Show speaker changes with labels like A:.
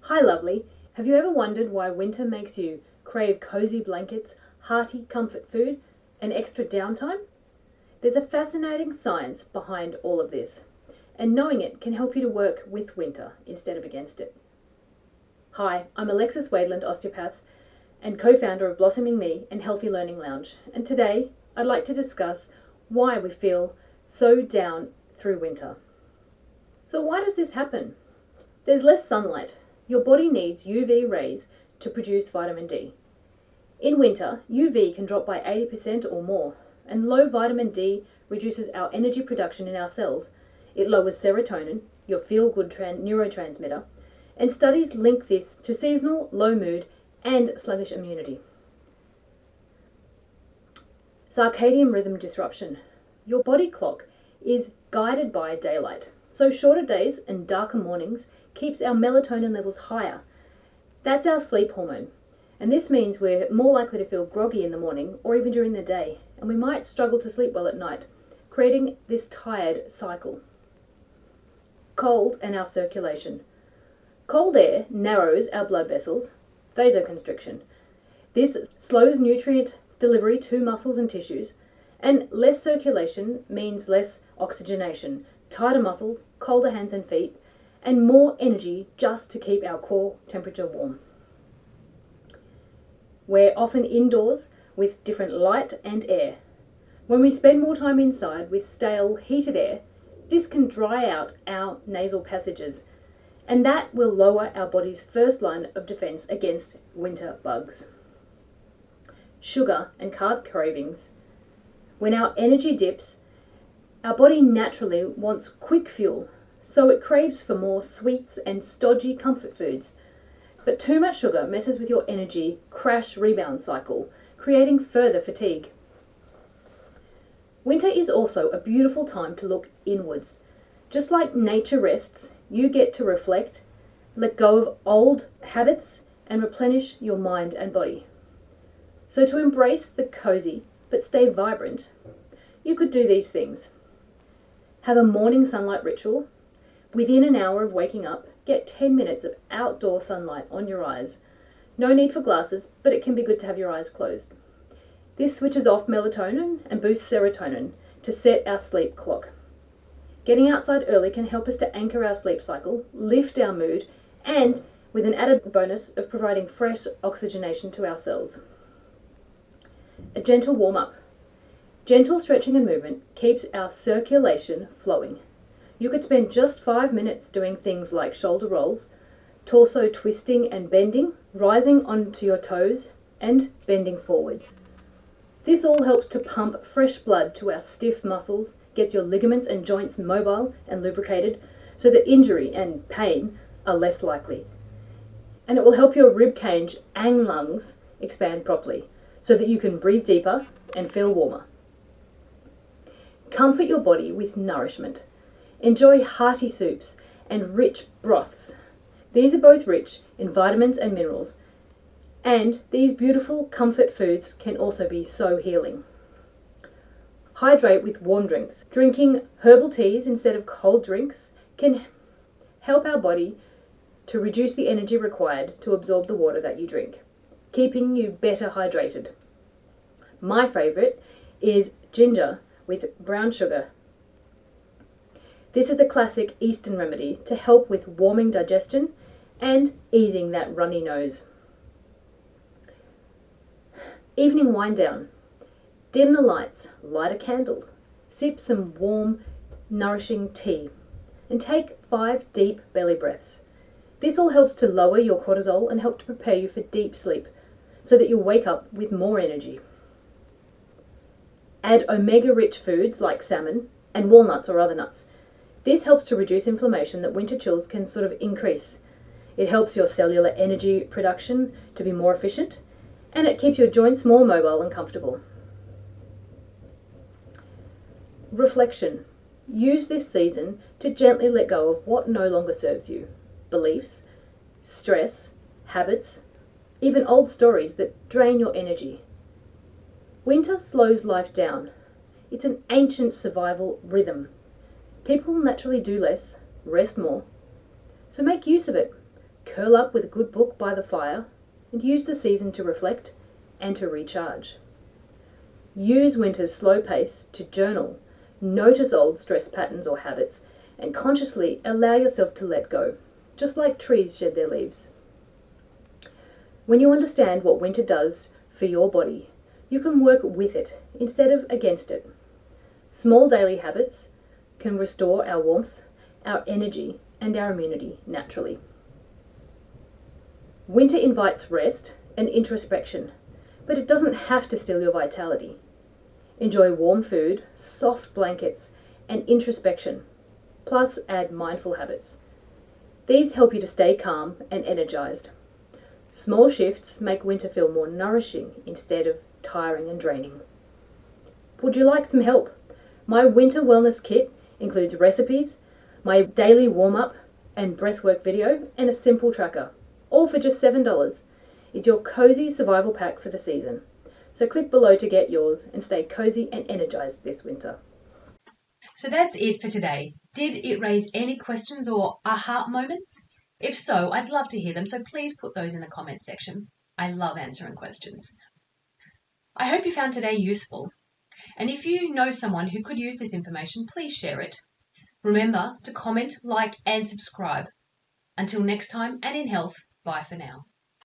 A: Hi lovely, have you ever wondered why winter makes you crave cozy blankets, hearty comfort food, and extra downtime? There's a fascinating science behind all of this, and knowing it can help you to work with winter instead of against it. Hi, I'm Alexis Wadeland, osteopath, and co-founder of Blossoming Me and Healthy Learning Lounge, and today I'd like to discuss why we feel so down through winter. So why does this happen? There's less sunlight. Your body needs UV rays to produce vitamin D. In winter, UV can drop by 80% or more, and low vitamin D reduces our energy production in our cells. It lowers serotonin, your feel-good neurotransmitter, and studies link this to seasonal low mood and sluggish immunity. Circadian rhythm disruption. Your body clock is guided by daylight, so shorter days and darker mornings keeps our melatonin levels higher. That's our sleep hormone, and this means we're more likely to feel groggy in the morning or even during the day, and we might struggle to sleep well at night, creating this tired cycle. Cold and our circulation. Cold air narrows our blood vessels, vasoconstriction. This slows nutrient delivery to muscles and tissues, and less circulation means less oxygenation, tighter muscles, colder hands and feet, and more energy just to keep our core temperature warm. We're often indoors with different light and air. When we spend more time inside with stale, heated air, this can dry out our nasal passages, and that will lower our body's first line of defense against winter bugs. Sugar and carb cravings. When our energy dips, our body naturally wants quick fuel, so it craves for more sweets and stodgy comfort foods. But too much sugar messes with your energy crash-rebound cycle, creating further fatigue. Winter is also a beautiful time to look inwards. Just like nature rests, you get to reflect, let go of old habits, and replenish your mind and body. So to embrace the cozy but stay vibrant, you could do these things. Have a morning sunlight ritual. Within an hour of waking up, get 10 minutes of outdoor sunlight on your eyes. No need for glasses, but it can be good to have your eyes closed. This switches off melatonin and boosts serotonin to set our sleep clock. Getting outside early can help us to anchor our sleep cycle, lift our mood, and with an added bonus of providing fresh oxygenation to our cells. A gentle warm-up. Gentle stretching and movement keeps our circulation flowing. You could spend just 5 minutes doing things like shoulder rolls, torso twisting and bending, rising onto your toes, and bending forwards. This all helps to pump fresh blood to our stiff muscles, gets your ligaments and joints mobile and lubricated so that injury and pain are less likely. And it will help your rib cage and lungs expand properly so that you can breathe deeper and feel warmer. Comfort your body with nourishment. Enjoy hearty soups and rich broths. These are both rich in vitamins and minerals, and these beautiful comfort foods can also be so healing. Hydrate with warm drinks. Drinking herbal teas instead of cold drinks can help our body to reduce the energy required to absorb the water that you drink, keeping you better hydrated. My favourite is ginger with brown sugar. This is a classic Eastern remedy to help with warming digestion and easing that runny nose. Evening wind down. Dim the lights, light a candle, sip some warm, nourishing tea, and take 5 deep belly breaths. This all helps to lower your cortisol and help to prepare you for deep sleep so that you'll wake up with more energy. Add omega-rich foods like salmon and walnuts or other nuts. This helps to reduce inflammation that winter chills can sort of increase. It helps your cellular energy production to be more efficient, and it keeps your joints more mobile and comfortable. Reflection. Use this season to gently let go of what no longer serves you. Beliefs, stress, habits, even old stories that drain your energy. Winter slows life down. It's an ancient survival rhythm. People naturally do less, rest more. So make use of it. curl up with a good book by the fire and use the season to reflect and to recharge. Use winter's slow pace to journal, notice old stress patterns or habits, and consciously allow yourself to let go, just like trees shed their leaves. When you understand what winter does for your body, you can work with it instead of against it. Small daily habits can restore our warmth, our energy, and our immunity naturally. Winter invites rest and introspection, but it doesn't have to steal your vitality. Enjoy warm food, soft blankets, and introspection, plus add mindful habits. These help you to stay calm and energized. Small shifts make winter feel more nourishing instead of tiring and draining. Would you like some help? My winter wellness kit includes recipes, my daily warm-up and breathwork video, and a simple tracker, all for just $7. It's your cozy survival pack for the season. So click below to get yours and stay cozy and energized this winter.
B: So that's it for today. Did it raise any questions or aha moments? If so, I'd love to hear them, so please put those in the comments section. I love answering questions. I hope you found today useful. And if you know someone who could use this information, please share it. Remember to comment, like, and subscribe. Until next time, and in health, bye for now.